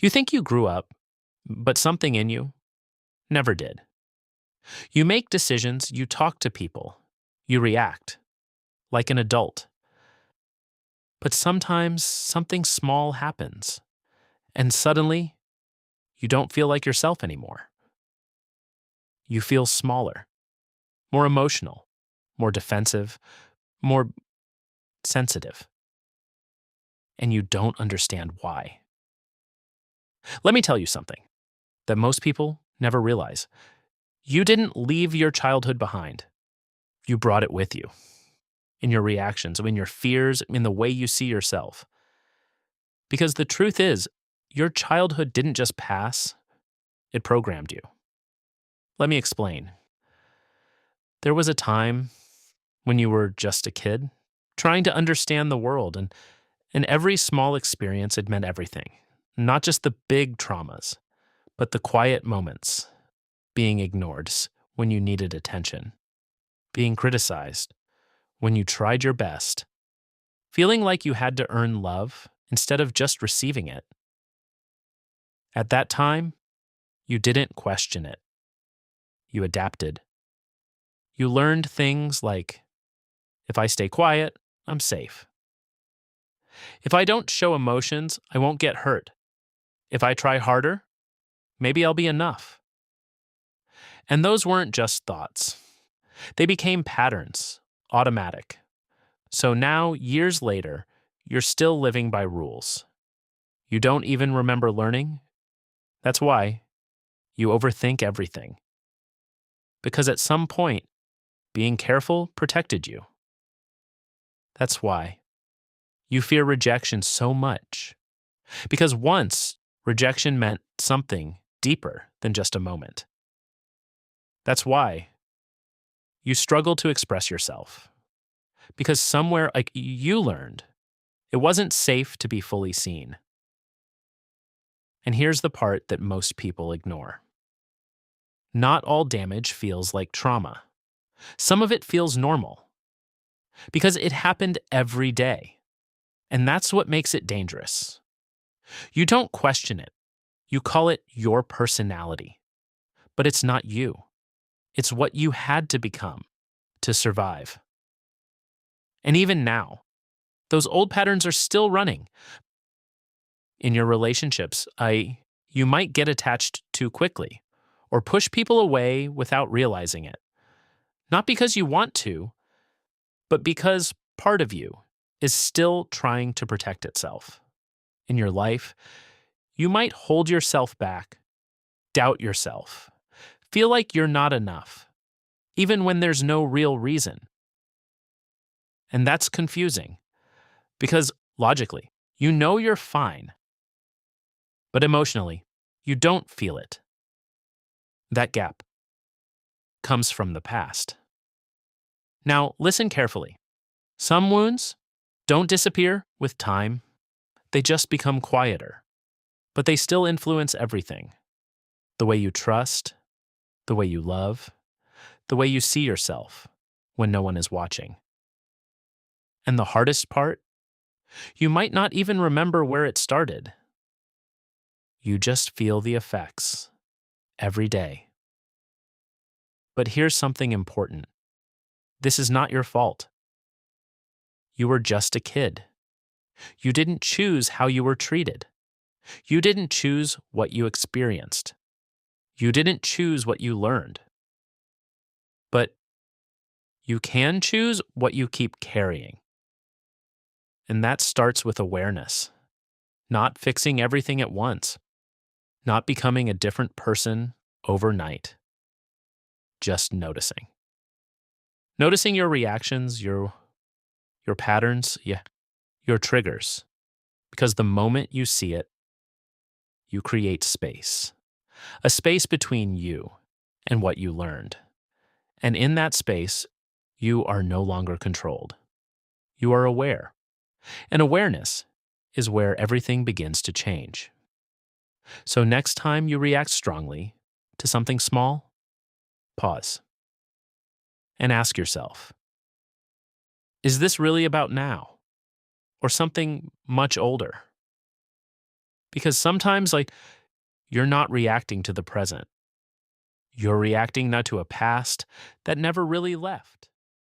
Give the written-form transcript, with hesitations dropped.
You think you grew up, but something in you never did. You make decisions, you talk to people, you react like an adult. But sometimes something small happens, and suddenly you don't feel like yourself anymore. You feel smaller, more emotional, more defensive, more sensitive, and you don't understand why. Let me tell you something that most people never realize. You didn't leave your childhood behind. You brought it with you in your reactions, in your fears, in the way you see yourself. Because the truth is, your childhood didn't just pass, it programmed you. Let me explain. There was a time when you were just a kid, trying to understand the world, and every small experience had meant everything. Not just the big traumas, but the quiet moments, being ignored when you needed attention, being criticized when you tried your best, feeling like you had to earn love instead of just receiving it. At that time, you didn't question it. You adapted. You learned things like, if I stay quiet, I'm safe. If I don't show emotions, I won't get hurt. If I try harder, maybe I'll be enough. And those weren't just thoughts. They became patterns, automatic. So now, years later, you're still living by rules. You don't even remember learning. That's why you overthink everything. Because at some point, being careful protected you. That's why you fear rejection so much. Because once, rejection meant something deeper than just a moment. That's why you struggle to express yourself. Because somewhere, like you learned, it wasn't safe to be fully seen. And here's the part that most people ignore. Not all damage feels like trauma. Some of it feels normal. Because it happened every day. And that's what makes it dangerous. You don't question it. You call it your personality. But it's not you. It's what you had to become to survive. And even now, those old patterns are still running. In your relationships, you might get attached too quickly or push people away without realizing it. Not because you want to, but because part of you is still trying to protect itself. In your life, you might hold yourself back, doubt yourself, feel like you're not enough, even when there's no real reason. And that's confusing because logically, you know you're fine, but emotionally, you don't feel it. That gap comes from the past. Now, listen carefully. Some wounds don't disappear with time, they just become quieter, but they still influence everything. The way you trust, the way you love, the way you see yourself when no one is watching. And the hardest part? You might not even remember where it started. You just feel the effects every day. But here's something important. This is not your fault. You were just a kid. You didn't choose how you were treated. You didn't choose what you experienced. You didn't choose what you learned. But you can choose what you keep carrying. And that starts with awareness. Not fixing everything at once. Not becoming a different person overnight. Just noticing. Noticing your reactions, your patterns, your triggers. Because the moment you see it, you create space. A space between you and what you learned. And in that space, you are no longer controlled. You are aware. And awareness is where everything begins to change. So next time you react strongly to something small, pause and ask yourself, is this really about now or something much older? Because sometimes, you're not reacting to the present. You're reacting not to a past that never really left.